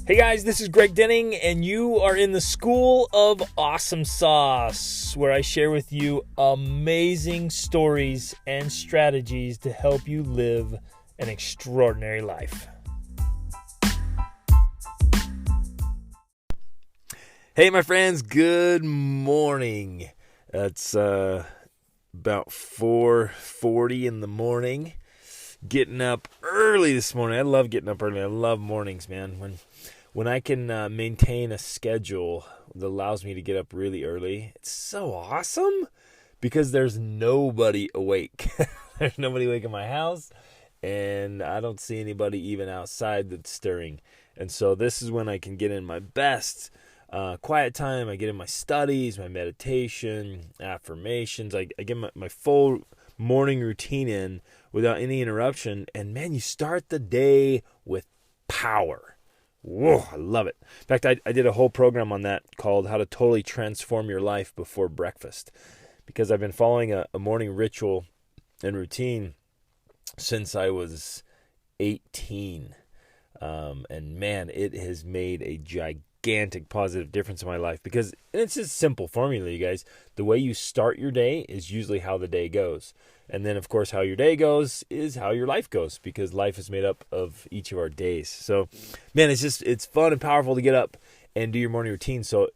Hey guys, this is Greg Denning, and you are in the School of Awesome Sauce, where I share with you amazing stories and strategies to help you live an extraordinary life. Hey my friends, good morning. It's about 4:40 in the morning. Getting up early this morning. I love getting up early. I love mornings, man. When I can maintain a schedule that allows me to get up really early, it's so awesome because there's nobody awake. There's nobody awake in my house, and I don't see anybody even outside that's stirring. And so this is when I can get in my best quiet time. I get in my studies, my meditation, affirmations. I get my full morning routine in without any interruption. And man, you start the day with power. Whoa, I love it. In fact, I did a whole program on that called How to Totally Transform Your Life Before Breakfast, because I've been following a morning ritual and routine since I was 18. And man, it has made a gigantic positive difference in my life, because it's just a simple formula, you guys. The way you start your day is usually how the day goes. And then, of course, how your day goes is how your life goes, because life is made up of each of our days. So, man, it's fun and powerful to get up and do your morning routine. So,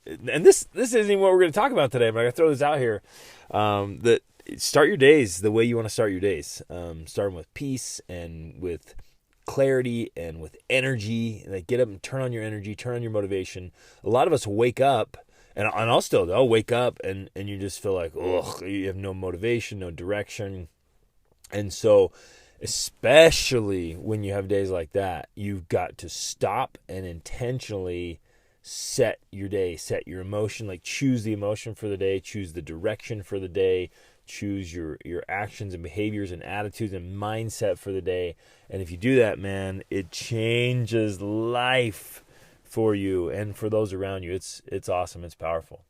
this isn't even what we're going to talk about today, but I'm going to throw this out here. That start your days the way you want to start your days. Starting with peace and with clarity and with energy. Like, get up and turn on your energy, turn on your motivation. A lot of us wake up. And I'll wake up and you just feel like, ugh, you have no motivation, no direction. And so, especially when you have days like that, you've got to stop and intentionally set your day, set your emotion, like choose the emotion for the day, choose the direction for the day, choose your actions and behaviors and attitudes and mindset for the day. And if you do that, man, it changes life for you and for those around you. It's awesome. It's powerful.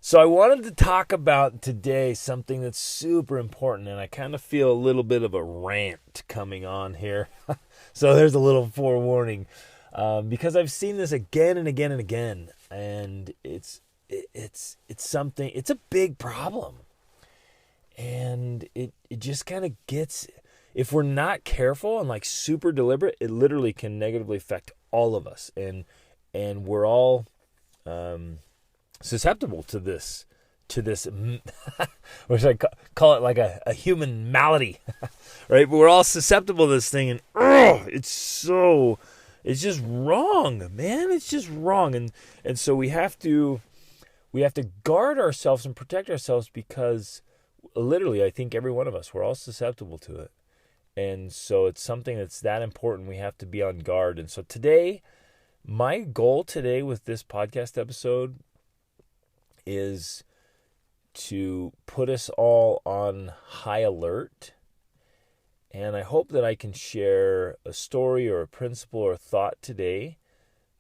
So I wanted to talk about today something that's super important, and I kind of feel a little bit of a rant coming on here. So there's a little forewarning, because I've seen this again and again and again, and it's something. It's a big problem, and it just kind of gets. If we're not careful and like super deliberate, it literally can negatively affect all of us, and we're all susceptible to this, which I call it like a human malady, right? But we're all susceptible to this thing, and it's just wrong, man. It's just wrong, and so we have to guard ourselves and protect ourselves, because literally, I think every one of us, we're all susceptible to it. And so it's something that's that important. We have to be on guard. And so today, my goal today with this podcast episode is to put us all on high alert. And I hope that I can share a story or a principle or a thought today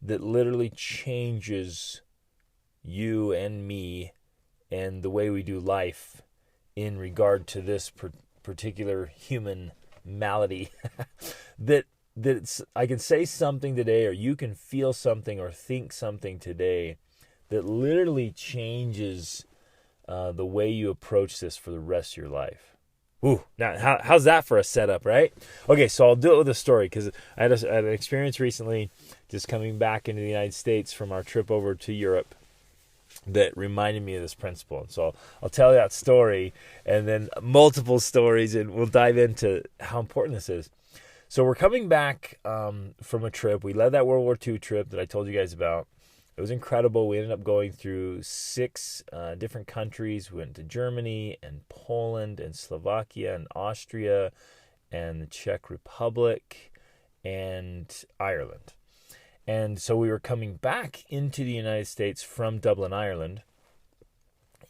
that literally changes you and me and the way we do life in regard to this particular human malady. that I can say something today, or you can feel something or think something today that literally changes the way you approach this for the rest of your life. Ooh, now how's that for a setup, right? Okay, so I'll do it with a story, because I had an experience recently just coming back into the United States from our trip over to Europe that reminded me of this principle. And so I'll tell you that story, and then multiple stories, and we'll dive into how important this is. So we're coming back from a trip. We led that World War II trip that I told you guys about. It was incredible. We ended up going through 6 different countries. We went to Germany and Poland and Slovakia and Austria and the Czech Republic and Ireland. And so we were coming back into the United States from Dublin, Ireland.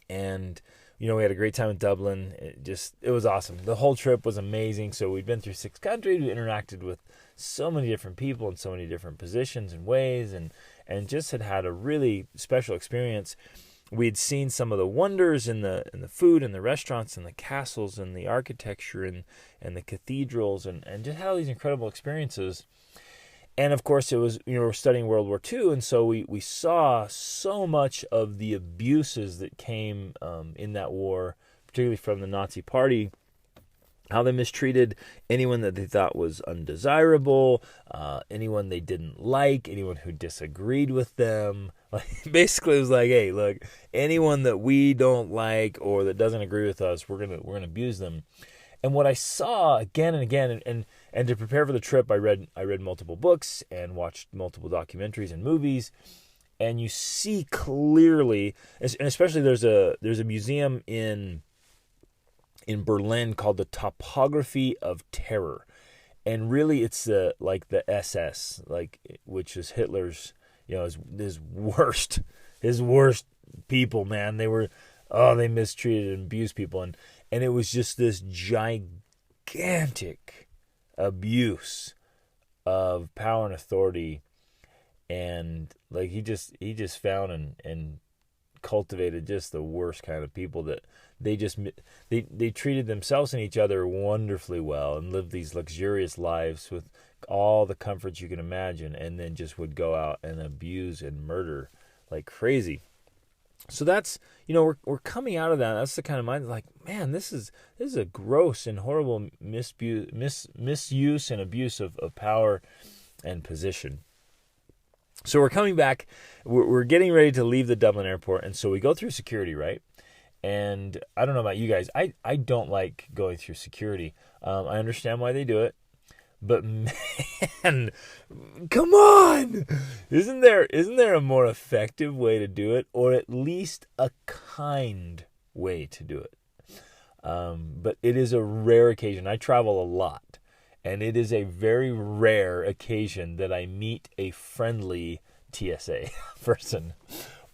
And, we had a great time in Dublin. It was awesome. The whole trip was amazing. So we'd been through 6 countries. We interacted with so many different people in so many different positions and ways, and just had a really special experience. We'd seen some of the wonders in the food and the restaurants and the castles and the architecture and the cathedrals, and just had all these incredible experiences. And of course, it was, we're studying World War II, and so we saw so much of the abuses that came in that war, particularly from the Nazi Party, how they mistreated anyone that they thought was undesirable, anyone they didn't like, anyone who disagreed with them. Like, basically, it was like, hey, look, anyone that we don't like or that doesn't agree with us, we're gonna abuse them. And what I saw again and again, and to prepare for the trip, I read multiple books and watched multiple documentaries and movies, and you see clearly, and especially there's a museum in Berlin called the Topography of Terror, and really it's the SS, which is Hitler's, his worst people, man. They mistreated and abused people, and it was just this gigantic abuse of power and authority, and like he just found and cultivated just the worst kind of people that they treated themselves and each other wonderfully well and lived these luxurious lives with all the comforts you can imagine, and then just would go out and abuse and murder like crazy. So that's, we're coming out of that. That's the kind of mind, like, man, this is a gross and horrible misuse and abuse of power and position. So we're coming back. We're getting ready to leave the Dublin airport, and so we go through security, right? And I don't know about you guys. I don't like going through security. I understand why they do it. But man, come on! Isn't there a more effective way to do it, or at least a kind way to do it? But it is a rare occasion. I travel a lot, and it is a very rare occasion that I meet a friendly TSA person,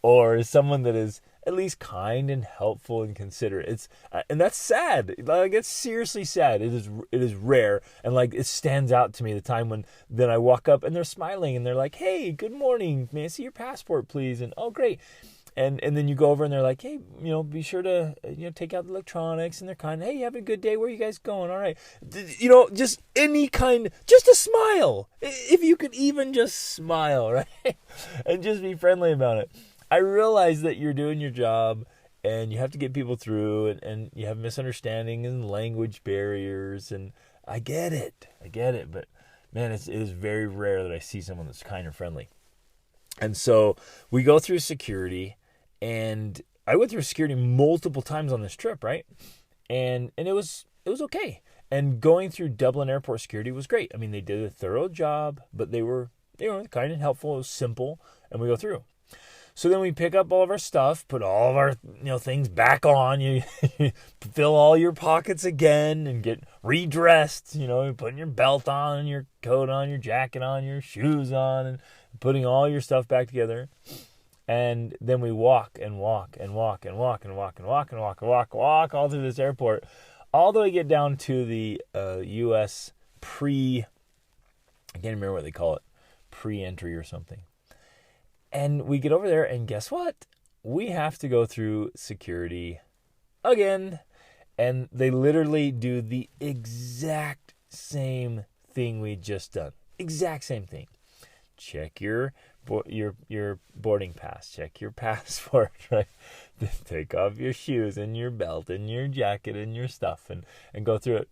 or someone that is at least kind and helpful and considerate. And that's sad. Like, it's seriously sad. It is rare, and like it stands out to me the time when then I walk up and they're smiling and they're like, "Hey, good morning. May I see your passport, please?" And oh, great. And then you go over and they're like, "Hey, be sure to take out the electronics." And they're kind. "Hey, have a good day. Where are you guys going?" "All right." Just any kind, just a smile. If you could even just smile, right, and just be friendly about it. I realize that you're doing your job and you have to get people through, and you have misunderstanding and language barriers, and I get it. But man, it is very rare that I see someone that's kind or friendly. And so we go through security, and I went through security multiple times on this trip, right? And it was okay. And going through Dublin airport security was great. I mean, they did a thorough job, but they were kind and helpful. It was simple, and we go through. So then we pick up all of our stuff, put all of our things back on. You fill all your pockets again and get redressed. Putting your belt on, your coat on, your jacket on, your shoes on, and putting all your stuff back together. And then we walk and walk and walk and walk and walk and walk and walk and walk all through this airport, all the way get down to the U.S. I can't remember what they call it, pre-entry or something. And we get over there, and guess what? We have to go through security again. And they literally do the exact same thing we'd just done. Exact same thing. Check your boarding pass. Check your passport, right? Take off your shoes and your belt and your jacket and your stuff and go through it.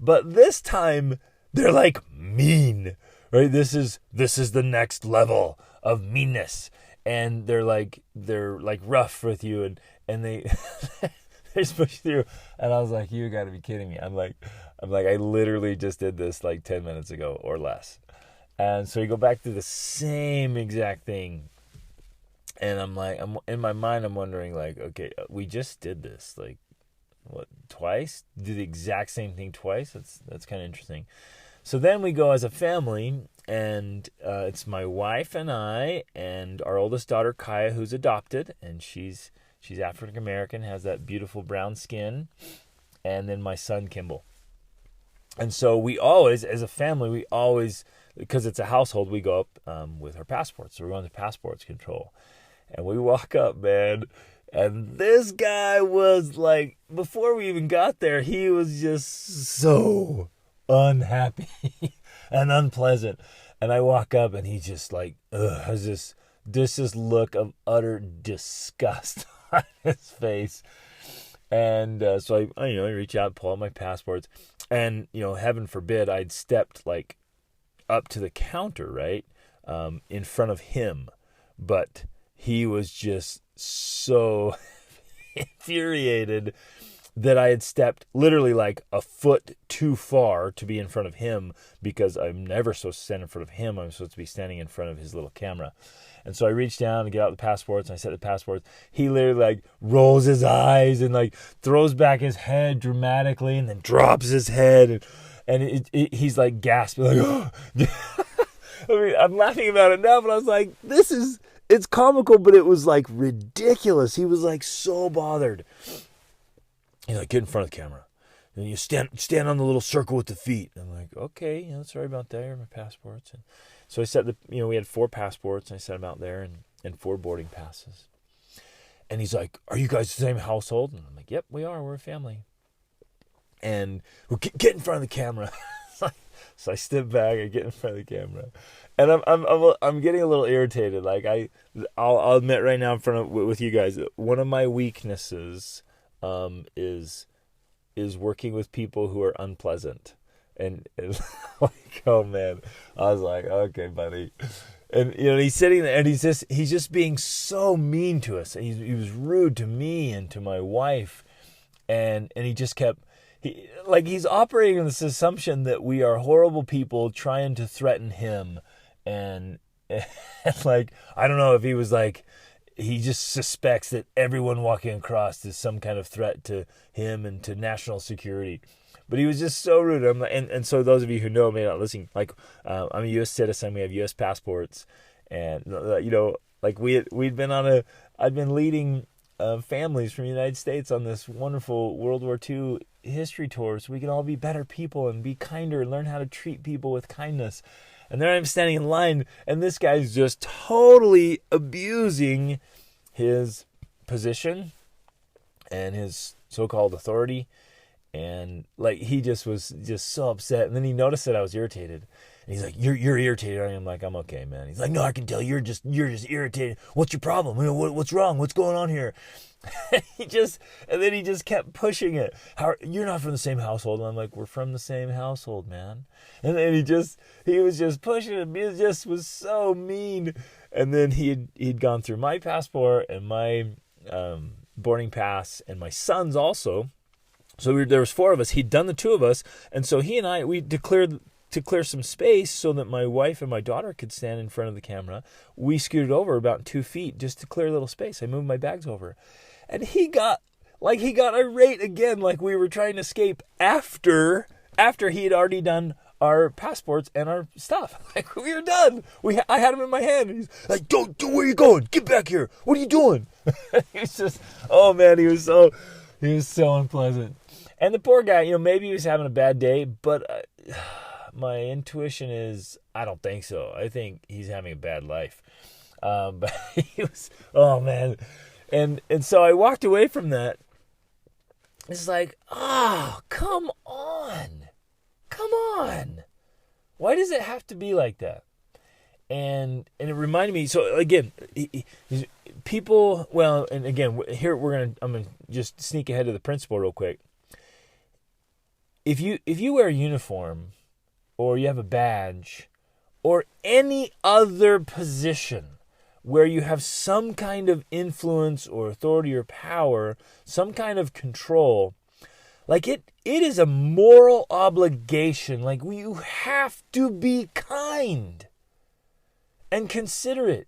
But this time, they're like mean, right? This is the next level of meanness, and they're like rough with you, and they they push through, and I was like, you got to be kidding me. I'm like I literally just did this like 10 minutes ago or less. And so you go back to the same exact thing, and I'm in my mind, I'm wondering, like, okay, we just did this like what, twice? Do the exact same thing twice? That's kind of interesting. So then we go as a family, and it's my wife and I and our oldest daughter, Kaya, who's adopted, and she's African American, has that beautiful brown skin, and then my son, Kimball. And so we always, as a family, because it's a household, we go up with our passports. So we're going to passports control, and we walk up, man. And this guy was like, before we even got there, he was just so unhappy and unpleasant. And I walk up and he just like, has this look of utter disgust on his face. And so I reach out, pull out my passports, and heaven forbid I'd stepped like up to the counter, right, in front of him, but he was just so infuriated that I had stepped literally like a foot too far to be in front of him, because I'm never supposed to stand in front of him. I'm supposed to be standing in front of his little camera. And so I reach down and get out the passports, and I set the passports. He literally like rolls his eyes and like throws back his head dramatically, and then drops his head, and he's like gasping, like, oh. I mean, I'm laughing about it now, but I was like, it's comical, but it was like ridiculous. He was like so bothered. He's like, get in front of the camera. And you stand on the little circle with the feet. And I'm like, okay, sorry about that. Here are my passports. And so I set we had 4 passports, and I set them out there, and 4 boarding passes. And he's like, are you guys the same household? And I'm like, yep, we are. We're a family. And well, get in front of the camera. So I step back and get in front of the camera. And I'm getting a little irritated. Like I'll admit right now in front of with you guys, one of my weaknesses is working with people who are unpleasant. And it's like, oh man, I was like, okay, buddy. And he's sitting there, and he's just being so mean to us. And he was rude to me and to my wife, and he just kept he's operating on this assumption that we are horrible people trying to threaten him, and like I don't know if he was like, he just suspects that everyone walking across is some kind of threat to him and to national security. But he was just so rude. And so those of you who know may not listen, like I'm a U.S. citizen. We have U.S. passports, and like I'd been leading families from the United States on this wonderful World War II history tour, so we can all be better people and be kinder and learn how to treat people with kindness. And there I'm standing in line, and this guy's just totally abusing his position and his so-called authority. And like he just was just so upset. And then he noticed that I was irritated. And he's like, You're irritated. I'm like, I'm okay, man. He's like, no, I can tell you're just irritated. What's your problem? What's wrong? What's going on here? And then he just kept pushing it. You're not from the same household. And I'm like, we're from the same household, man. And then he was just pushing it. He just was so mean. And then he'd gone through my passport and my boarding pass and my son's also. So there was 4 of us. He'd done the 2 of us. And so he and I, we declared to clear some space so that my wife and my daughter could stand in front of the camera. We scooted over about 2 feet just to clear a little space. I moved my bags over. And he got irate again, like we were trying to escape after he had already done our passports and our stuff. Like we were done. I had him in my hand. And he's like, don't, where are you going? Get back here. What are you doing? He was just, oh man, he was so unpleasant. And the poor guy, maybe he was having a bad day, but my intuition is I don't think so. I think he's having a bad life. But he was, oh man. And so I walked away from that. It's like, come on. Why does it have to be like that? And it reminded me, so again, people, well, and again, here I'm going to just sneak ahead to the principle real quick. If you wear a uniform, or you have a badge, or any other position where you have some kind of influence or authority or power, some kind of control, like it is a moral obligation. Like you have to be kind and considerate.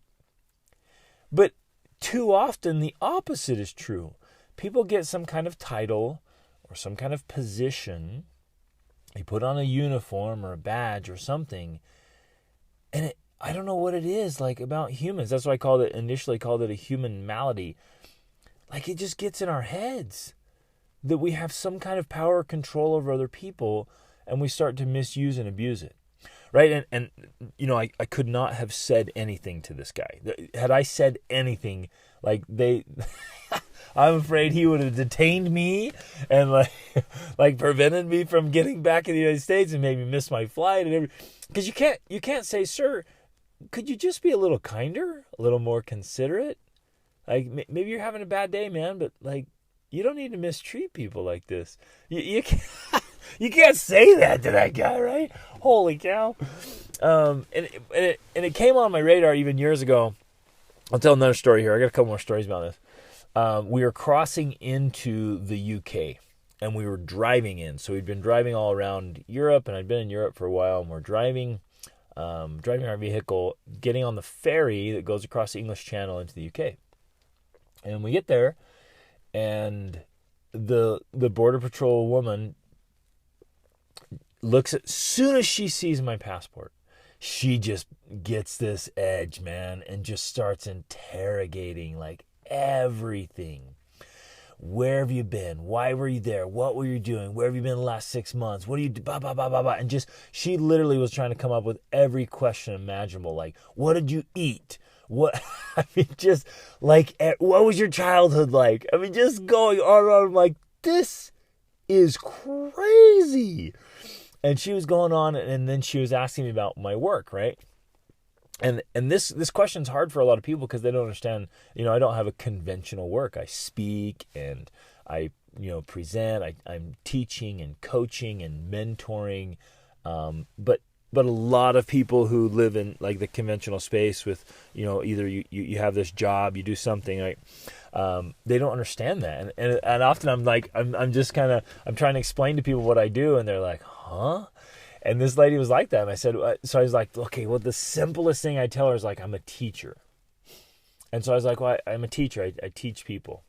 But too often the opposite is true. People get some kind of title or some kind of position. They put on a uniform or a badge or something, and I don't know what it is like about humans. That's why I initially called it a human malady. Like it just gets in our heads that we have some kind of power or control over other people, and we start to misuse and abuse it. Right? And I could not have said anything to this guy. Had I said anything, like I'm afraid he would have detained me and like prevented me from getting back in the United States and maybe miss my flight and everything. Because you can't say, sir, could you just be a little kinder, a little more considerate? Like, maybe you're having a bad day, man, but like, you don't need to mistreat people like this. You can't, you can't say that to that guy, right? Holy cow. And it came on my radar even years ago. I'll tell another story here. I got a couple more stories about this. We were crossing into the UK, and we were driving in. So we'd been driving all around Europe, and I'd been in Europe for a while, and we're driving our vehicle, getting on the ferry that goes across the English Channel into the UK. And we get there, and the Border Patrol woman looks at, as soon as she sees my passport, she just gets this edge, man, and just starts interrogating like everything. Where have you been? Why were you there? What were you doing? Where have you been the last 6 months? What do you do? Blah, blah, blah, blah, blah. And just, she literally was trying to come up with every question imaginable. Like, what did you eat? What, I mean, just like, what was your childhood like? I mean, just going on and on. I'm like, this is crazy. And she was going on, and then she was asking me about my work, right? And this question's hard for a lot of people because they don't understand, I don't have a conventional work. I speak and I, present. I'm teaching and coaching and mentoring. But a lot of people who live in like the conventional space with, either you have this job, you do something, right? They don't understand that. And often I'm like, I'm just kind of, I'm trying to explain to people what I do, and they're like, huh? And this lady was like that. And I said, so I was like, okay, well, the simplest thing I tell her is like, I'm a teacher. And so I was like, well, I'm a teacher. I teach people.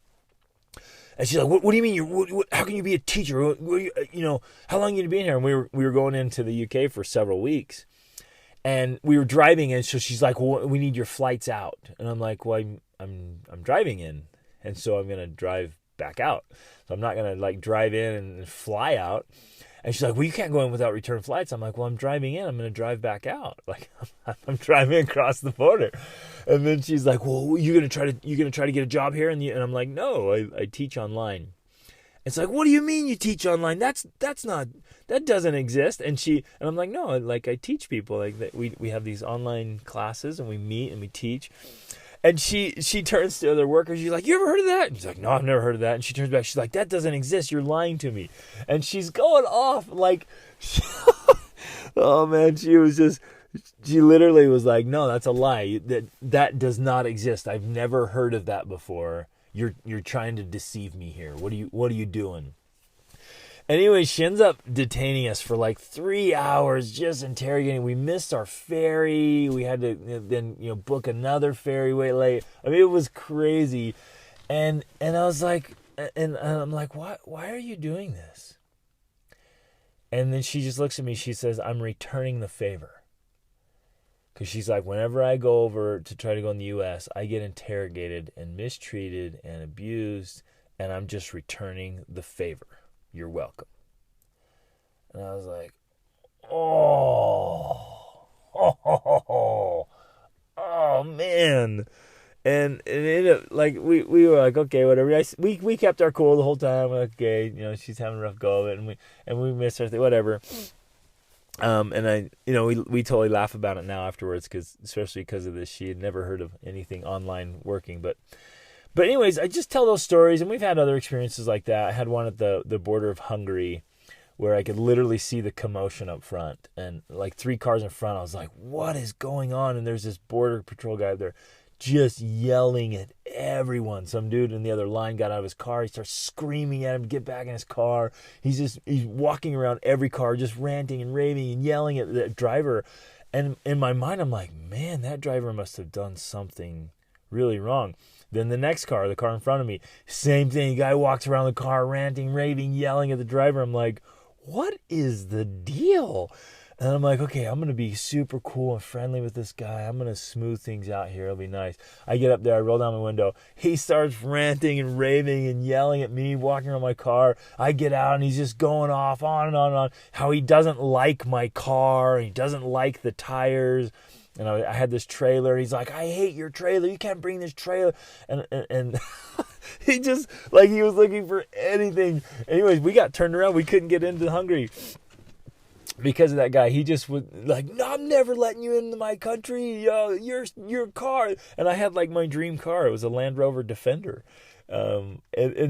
And she's like, what do you mean? How can you be a teacher? How long are you going to be in here? And we were going into the UK for several weeks, and we were driving in. So she's like, well, we need your flights out. And I'm like, well, I'm driving in. And so I'm going to drive back out. So I'm not going to like drive in and fly out. And she's like, well, you can't go in without return flights. I'm like, well, I'm driving in. I'm going to drive back out. Like, I'm driving across the border. And then she's like, well, you're going to try to get a job here? And I'm like, no, I teach online. It's like, what do you mean you teach online? That doesn't exist. And I'm like, no, like I teach people. Like that we have these online classes, and we meet and we teach. And she turns to other workers. She's like, you ever heard of that? And she's like, no, I've never heard of that. And she turns back. She's like, that doesn't exist. You're lying to me. And she's going off like, oh man, she literally was like, no, that's a lie. That does not exist. I've never heard of that before. You're trying to deceive me here. What are you doing? Anyway, she ends up detaining us for like 3 hours, just interrogating. We missed our ferry. We had to then book another ferry way late. I mean, it was crazy. And I was like, and I'm like, why are you doing this? And then she just looks at me. She says, I'm returning the favor. Because she's like, whenever I go over to try to go in the U.S., I get interrogated and mistreated and abused, and I'm just returning the favor. You're welcome. And I was like, oh man. And it ended up, like, we were like, okay, whatever. We kept our cool the whole time. Okay, she's having a rough go of it, and we missed her, whatever. And we totally laugh about it now afterwards, especially because of this. She had never heard of anything online working, But anyways, I just tell those stories, and we've had other experiences like that. I had one at the border of Hungary where I could literally see the commotion up front, and like 3 cars in front. I was like, what is going on? And there's this border patrol guy there just yelling at everyone. Some dude in the other line got out of his car. He starts screaming at him to get back in his car. He's walking around every car just ranting and raving and yelling at the driver. And in my mind, I'm like, man, that driver must have done something really wrong. Then the next car, the car in front of me, same thing. Guy walks around the car ranting, raving, yelling at the driver. I'm like, what is the deal? And I'm like, okay, I'm going to be super cool and friendly with this guy. I'm going to smooth things out here. It'll be nice. I get up there. I roll down my window. He starts ranting and raving and yelling at me, walking around my car. I get out, and he's just going off on and on and on. How he doesn't like my car. He doesn't like the tires. And I had this trailer. He's like, I hate your trailer. You can't bring this trailer. And He just, like, he was looking for anything. Anyways, we got turned around. We couldn't get into Hungary because of that guy. He just was like, no, I'm never letting you into my country. Your car. And I had like my dream car. It was a Land Rover Defender. And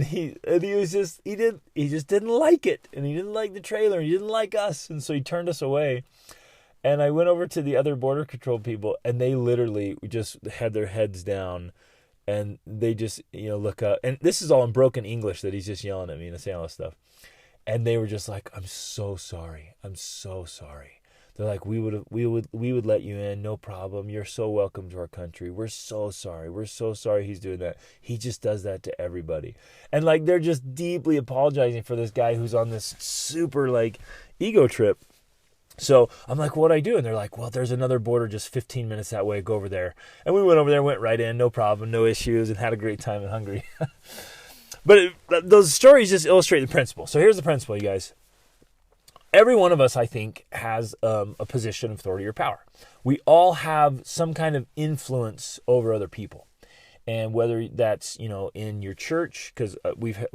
he was just, he just didn't like it. And he didn't like the trailer. And he didn't like us. And so he turned us away. And I went over to the other border control people, and they literally just had their heads down, and they just, look up. And this is all in broken English that he's just yelling at me and saying all this stuff. And they were just like, I'm so sorry. I'm so sorry. They're like, we would let you in, no problem. You're so welcome to our country. We're so sorry. We're so sorry he's doing that. He just does that to everybody. And like, they're just deeply apologizing for this guy who's on this super like ego trip. So I'm like, what'd I do? And they're like, well, there's another border just 15 minutes that way. Go over there. And we went over there, went right in, no problem, no issues, and had a great time in Hungary. But those stories just illustrate the principle. So here's the principle, you guys. Every one of us, I think, has a position of authority or power. We all have some kind of influence over other people. And whether that's, in your church, because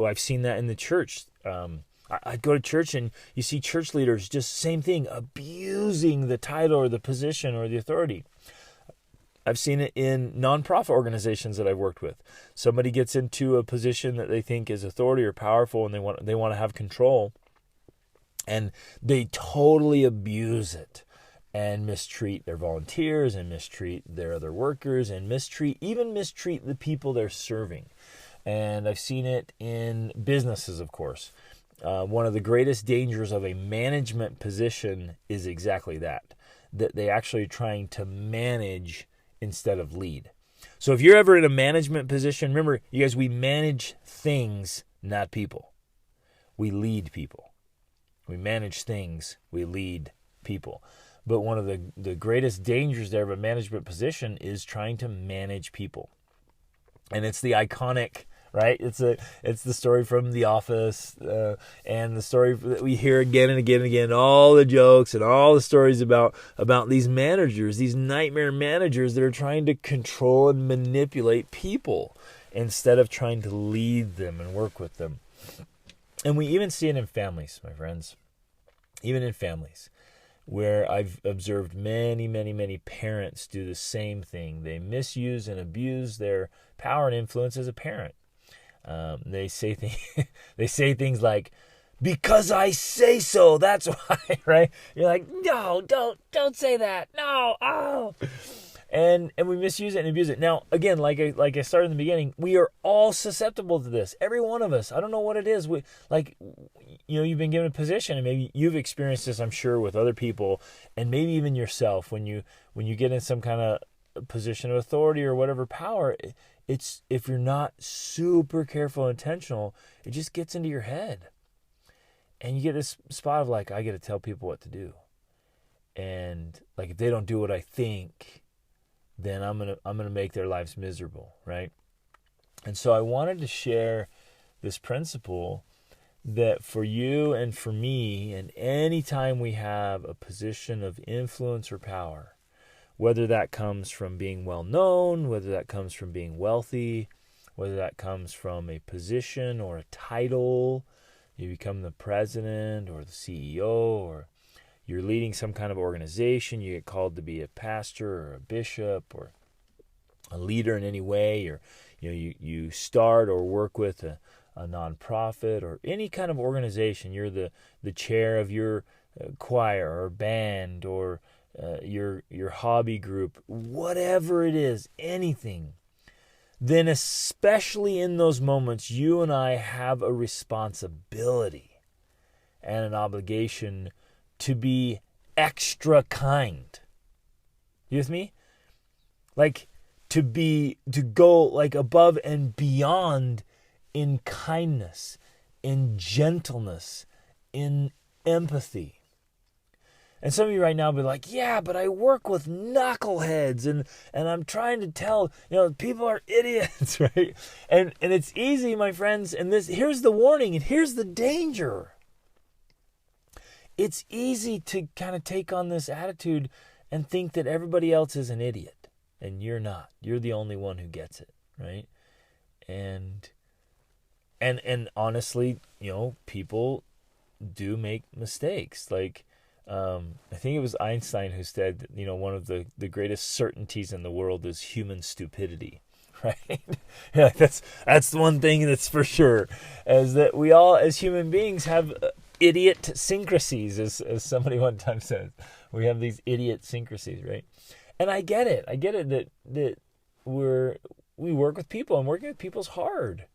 I've seen that in the church. I'd go to church and you see church leaders, just same thing, abusing the title or the position or the authority. I've seen it in nonprofit organizations that I've worked with. Somebody gets into a position that they think is authority or powerful, and they want to have control, and they totally abuse it and mistreat their volunteers and mistreat their other workers and mistreat the people they're serving. And I've seen it in businesses, of course. One of the greatest dangers of a management position is exactly that they actually are trying to manage instead of lead. So if you're ever in a management position, remember, you guys, we manage things, not people. We lead people. We manage things, we lead people. But one of the greatest dangers there of a management position is trying to manage people. And it's the iconic, right? It's the story from The Office, and the story that we hear again and again and again, all the jokes and all the stories about these managers, these nightmare managers that are trying to control and manipulate people instead of trying to lead them and work with them. And we even see it in families, my friends, even in families, where I've observed many, many, many parents do the same thing. They misuse and abuse their power and influence as a parent. They say things like, "Because I say so, that's why," right? You're like, "No, don't say that. No, oh." And we misuse it and abuse it. Now, again, like I started in the beginning, we are all susceptible to this. Every one of us. I don't know what it is. You've been given a position, and maybe you've experienced this, I'm sure, with other people, and maybe even yourself when you get in some kind of position of authority or whatever power. It's, if you're not super careful and intentional, it just gets into your head. And you get this spot of like, I got to tell people what to do. And like, if they don't do what I think, then I'm going to make their lives miserable, right? And so I wanted to share this principle that for you and for me, and any time we have a position of influence or power, whether that comes from being well known, whether that comes from being wealthy, whether that comes from a position or a title, you become the president or the CEO, or you're leading some kind of organization, you get called to be a pastor or a bishop or a leader in any way, or you start or work with a nonprofit or any kind of organization. You're the chair of your choir or band or your hobby group, whatever it is, anything. Then especially in those moments, you and I have a responsibility and an obligation to be extra kind. You with me? Like to go like above and beyond in kindness, in gentleness, in empathy. And some of you right now will be like, yeah, but I work with knuckleheads and I'm trying to tell, people are idiots, right? And it's easy, my friends, and here's the warning and here's the danger. It's easy to kind of take on this attitude and think that everybody else is an idiot, and you're not. You're the only one who gets it, right? And And honestly, people do make mistakes. Like, I think it was Einstein who said, one of the greatest certainties in the world is human stupidity, right? Yeah, that's the one thing that's for sure, is that we all, as human beings, have idiot-syncrasies, as somebody one time said. We have these idiot-syncrasies, right? And I get it. that we work with people, and working with people's hard.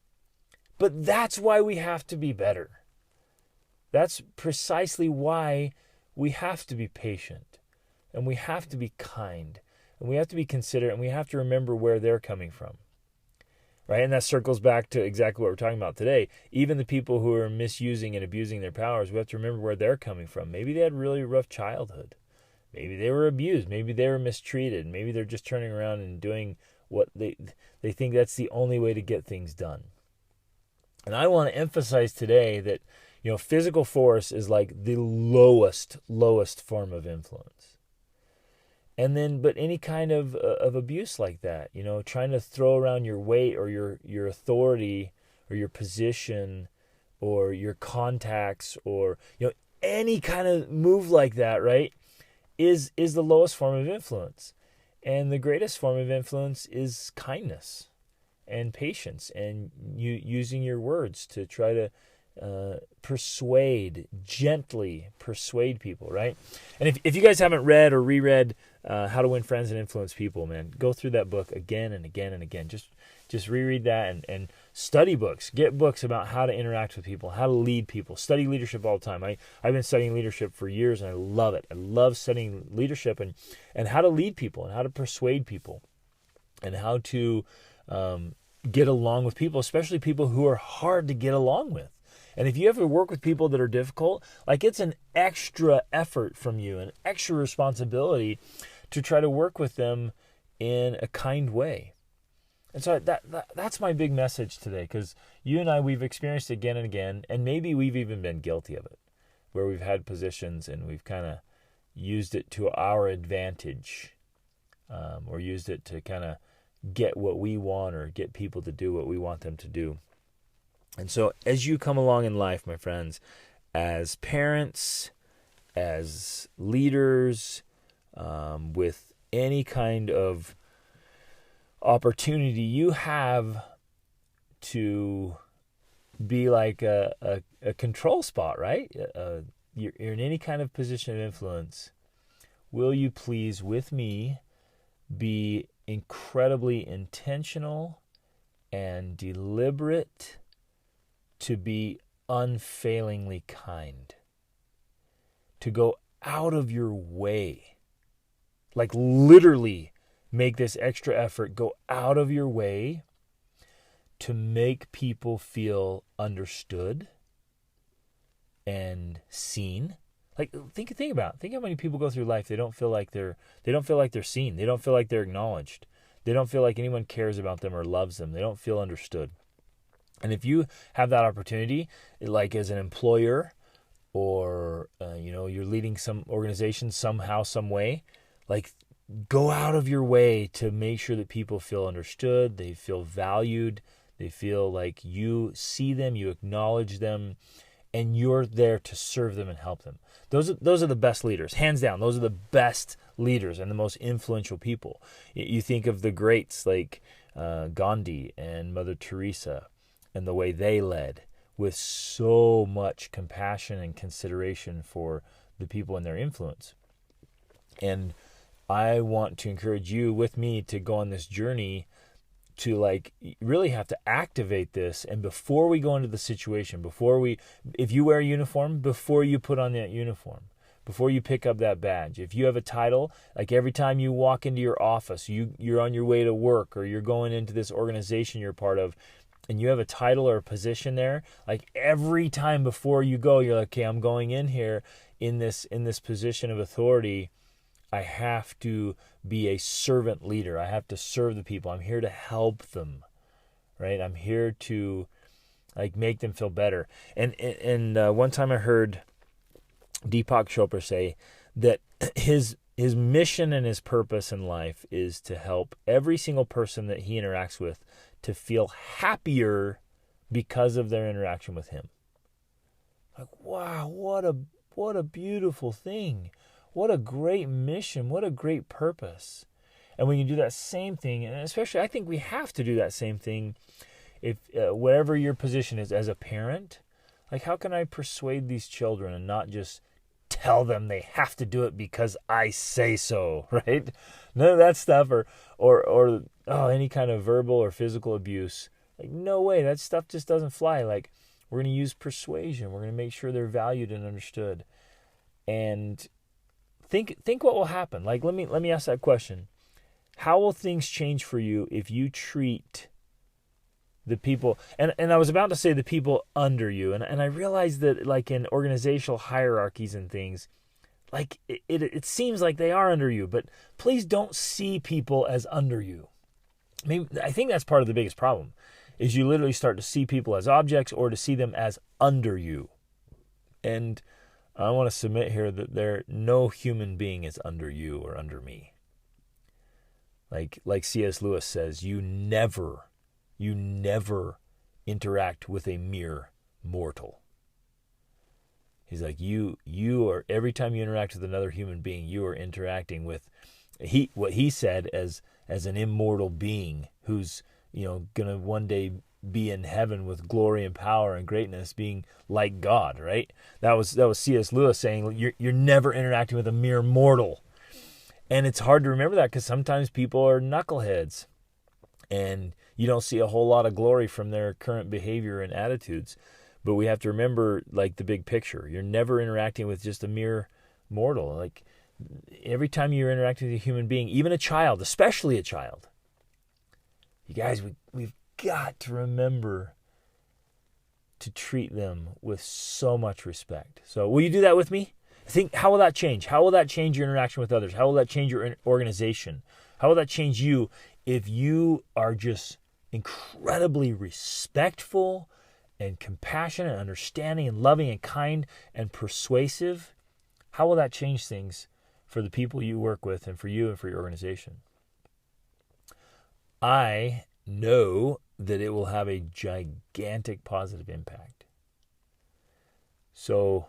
But that's why we have to be better. That's precisely why we have to be patient, and we have to be kind, and we have to be considerate, and we have to remember where they're coming from, right? And that circles back to exactly what we're talking about today. Even the people who are misusing and abusing their powers, we have to remember where they're coming from. Maybe they had a really rough childhood. Maybe they were abused. Maybe they were mistreated. Maybe they're just turning around and doing what they think that's the only way to get things done. And I want to emphasize today that, physical force is like the lowest form of influence. And then, but any kind of abuse like that, trying to throw around your weight or your authority or your position or your contacts or, any kind of move like that, right, is the lowest form of influence. And the greatest form of influence is kindness and patience, and you using your words to try to gently persuade people, right? And if you guys haven't read or reread How to Win Friends and Influence People, man, go through that book again and again and again. Just reread that and study books. Get books about how to interact with people, how to lead people. Study leadership all the time. I've been studying leadership for years, and I love it. I love studying leadership and how to lead people and how to persuade people and how to get along with people, especially people who are hard to get along with. And if you ever work with people that are difficult, like, it's an extra effort from you, an extra responsibility to try to work with them in a kind way. And so that's my big message today, because you and I, we've experienced it again and again, and maybe we've even been guilty of it, where we've had positions and we've kind of used it to our advantage, or used it to kind of get what we want or get people to do what we want them to do. And so as you come along in life, my friends, as parents, as leaders, with any kind of opportunity you have to be like a control spot, right? You're in any kind of position of influence. Will you please, with me, be incredibly intentional and deliberate to be unfailingly kind, to go out of your way, like literally make this extra effort, go out of your way to make people feel understood and seen. Like, think about it. Think how many people go through life, they don't feel like they're seen. They don't feel like they're acknowledged. They don't feel like anyone cares about them or loves them. They don't feel understood. And if you have that opportunity, like as an employer, or you're leading some organization somehow, some way, like, go out of your way to make sure that people feel understood, they feel valued, they feel like you see them, you acknowledge them, and you're there to serve them and help them. Those are the best leaders, hands down. Those are the best leaders and the most influential people. You think of the greats like Gandhi and Mother Teresa, and the way they led with so much compassion and consideration for the people in their influence. And I want to encourage you with me to go on this journey to, like, really have to activate this. And before we go into the situation, if you wear a uniform, before you put on that uniform, before you pick up that badge, if you have a title, like every time you walk into your office, you're on your way to work, or you're going into this organization you're part of, and you have a title or a position there, like every time before you go, you're like, okay, I'm going in here in this position of authority. I have to be a servant leader. I have to serve the people. I'm here to help them, right? I'm here to, like, make them feel better. And one time I heard Deepak Chopra say that his mission and his purpose in life is to help every single person that he interacts with to feel happier because of their interaction with him. Like, wow, what a beautiful thing. What a great mission. What a great purpose. And when you do that same thing, and especially I think we have to do that same thing if wherever your position is as a parent, like how can I persuade these children and not just tell them they have to do it because I say so, right? None of that stuff or any kind of verbal or physical abuse. Like, no way, that stuff just doesn't fly. Like, we're going to use persuasion. We're going to make sure they're valued and understood. And think what will happen. Like, let me ask that question. How will things change for you if you treat the people, and I was about to say the people under you, and I realized that like in organizational hierarchies and things, like it seems like they are under you, but please don't see people as under you. I think that's part of the biggest problem, is you literally start to see people as objects or to see them as under you. And I want to submit here that no human being is under you or under me. Like C.S. Lewis says, you never interact with a mere mortal. He's like, you are, every time you interact with another human being, you are interacting with what he said as an immortal being who's, gonna one day be in heaven with glory and power and greatness, being like God, right? That was C.S. Lewis saying you're never interacting with a mere mortal. And it's hard to remember that because sometimes people are knuckleheads and you don't see a whole lot of glory from their current behavior and attitudes. But we have to remember, like, the big picture. You're never interacting with just a mere mortal. Like, every time you're interacting with a human being, even a child, especially a child, you guys, we've got to remember to treat them with so much respect. So will you do that with me? How will that change? How will that change your interaction with others? How will that change your organization? How will that change you if you are just incredibly respectful and compassionate and understanding and loving and kind and persuasive? How will that change things for the people you work with and for you and for your organization? I know that it will have a gigantic positive impact. So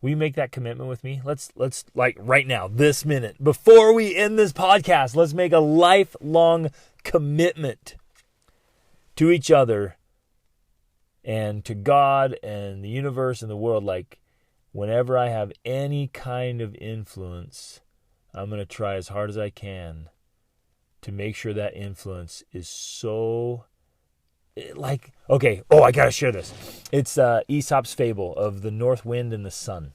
will you make that commitment with me? Let's like right now, this minute, before we end this podcast, let's make a lifelong commitment to each other and to God and the universe and the world. Like, whenever I have any kind of influence, I'm going to try as hard as I can to make sure that influence is so, like, okay, I got to share this. It's Aesop's fable of the north wind and the sun.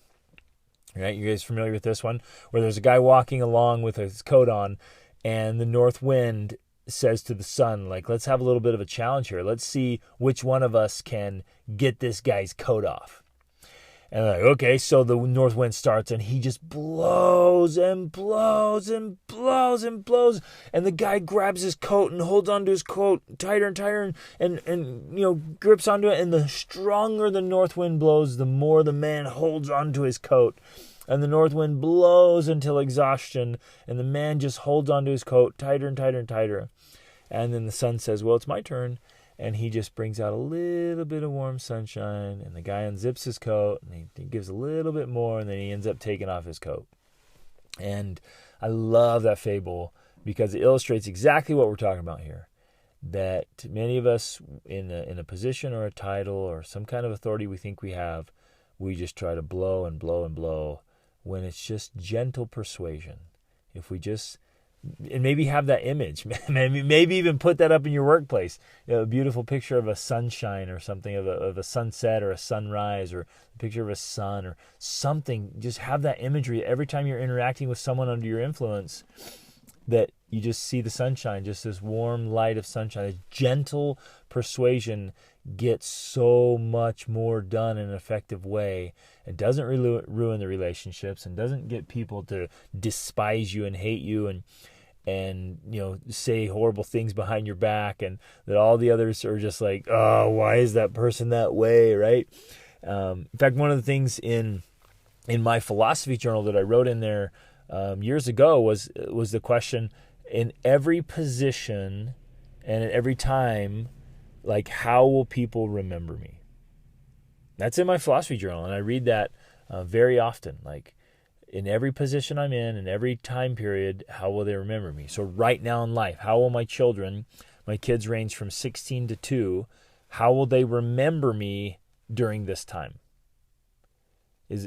Right? You guys familiar with this one? Where there's a guy walking along with his coat on, and the north wind says to the sun, like, let's have a little bit of a challenge here. Let's see which one of us can get this guy's coat off. And like, okay, so the north wind starts, and he just blows and blows and blows and blows, and the guy grabs his coat and holds onto his coat tighter and tighter, and grips onto it. And the stronger the north wind blows, the more the man holds onto his coat. And the north wind blows until exhaustion, and the man just holds onto his coat tighter and tighter and tighter. And then the sun says, well, it's my turn. And he just brings out a little bit of warm sunshine, and the guy unzips his coat, and he gives a little bit more, and then he ends up taking off his coat. And I love that fable because it illustrates exactly what we're talking about here. That many of us in a position or a title or some kind of authority we think we have, we just try to blow and blow and blow when it's just gentle persuasion. If we just... and maybe have that image, maybe even put that up in your workplace, a beautiful picture of a sunshine or something, of a sunset or a sunrise, or a picture of a sun or something. Just have that imagery every time you're interacting with someone under your influence, that you just see the sunshine, just this warm light of sunshine. A gentle persuasion gets so much more done in an effective way. It doesn't ruin the relationships and doesn't get people to despise you and hate you and say horrible things behind your back, and that all the others are just like, oh, why is that person that way, right? In fact, one of the things in my philosophy journal that I wrote in there years ago was the question: in every position and at every time Like, how will people remember me? That's in my philosophy journal, and I read that very often. Like, in every position I'm in every time period, how will they remember me? So right now in life, how will my kids range from 16 to 2, how will they remember me during this time?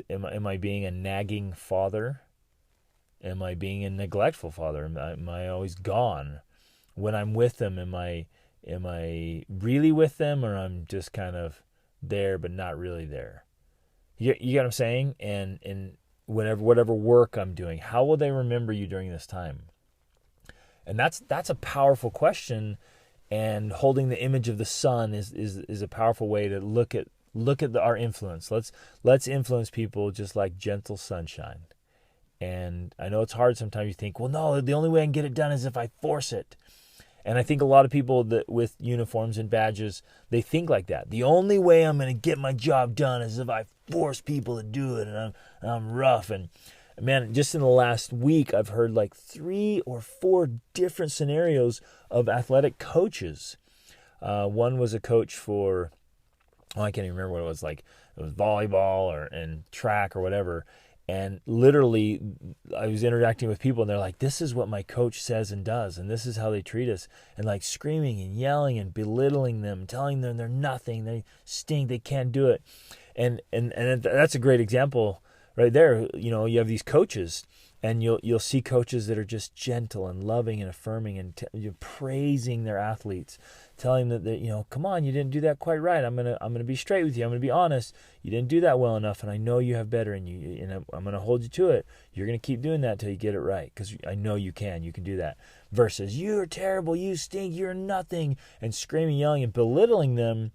Am I being a nagging father? Am I being a neglectful father? Am I always gone? When I'm with them, am I really with them, or I'm just kind of there but not really there? You get what I'm saying? And whatever work I'm doing, how will they remember you during this time? And that's a powerful question. And holding the image of the Son is a powerful way to look at our influence. Let's influence people just like gentle sunshine. And I know it's hard sometimes. You think, well, no, the only way I can get it done is if I force it. And I think a lot of people that with uniforms and badges, they think like that. The only way I'm going to get my job done is if I force people to do it, and I'm rough. And man, just in the last week, I've heard like 3 or 4 different scenarios of athletic coaches. One was a coach for, I can't even remember what it was, like it was volleyball and track or whatever. And literally, I was interacting with people, and they're like, this is what my coach says and does, and this is how they treat us. And like screaming and yelling and belittling them, telling them they're nothing, they stink, they can't do it. And that's a great example right there. You know, you have these coaches, and you'll see coaches that are just gentle and loving and affirming and praising their athletes, telling them that, come on, you didn't do that quite right. I'm gonna be straight with you. I'm gonna be honest. You didn't do that well enough, and I know you have better in you, and I'm gonna hold you to it. You're gonna keep doing that till you get it right, because I know you can. You can do that. Versus, you're terrible, you stink, you're nothing, and screaming, yelling, and belittling them,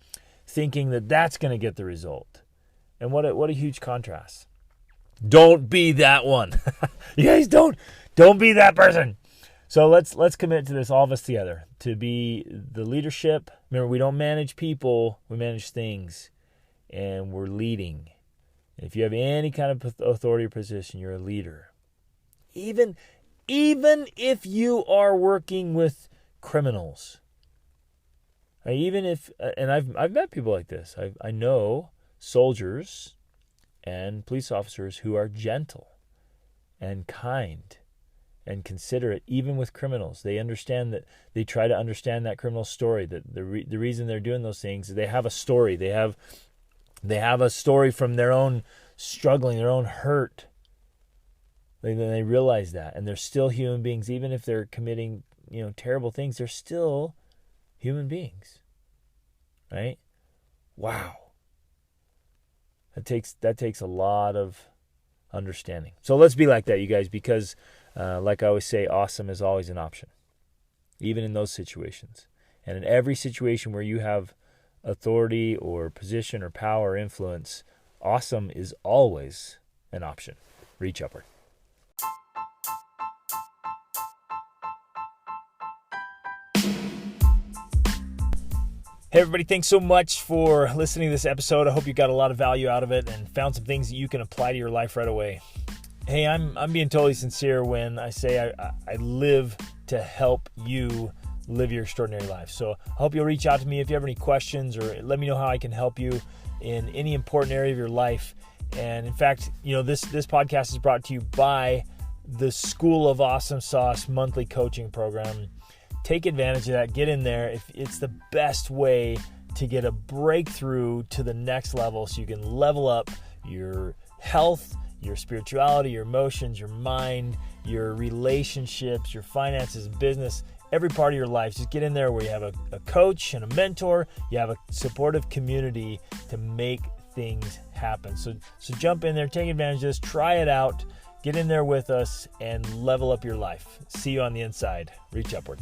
thinking that that's gonna get the result. And what a huge contrast. Don't be that one. You guys don't be that person. So let's commit to this, all of us together, to be the leadership. Remember, we don't manage people, we manage things, and we're leading. And if you have any kind of authority or position, you're a leader. Even if you are working with criminals. Even if, and I've met people like this. I know soldiers and police officers who are gentle and kind and considerate, even with criminals. They understand that, they try to understand that criminal story, that the reason they're doing those things is they have a story. They have a story from their own struggling, their own hurt. They realize that, and they're still human beings. Even if they're committing, terrible things, they're still human beings. Right? Wow. That takes a lot of understanding. So let's be like that, you guys, because like I always say, awesome is always an option, even in those situations. And in every situation where you have authority or position or power or influence, awesome is always an option. Reach upward. Hey everybody, thanks so much for listening to this episode. I hope you got a lot of value out of it and found some things that you can apply to your life right away. Hey, I'm being totally sincere when I say I live to help you live your extraordinary life. So I hope you'll reach out to me if you have any questions, or let me know how I can help you in any important area of your life. And in fact, this podcast is brought to you by the School of Awesome Sauce monthly coaching program. Take advantage of that. Get in there. It's the best way to get a breakthrough to the next level, so you can level up your health, your spirituality, your emotions, your mind, your relationships, your finances, business, every part of your life. Just get in there where you have a coach and a mentor. You have a supportive community to make things happen. So jump in there, take advantage of this, try it out, get in there with us, and level up your life. See you on the inside. Reach upward.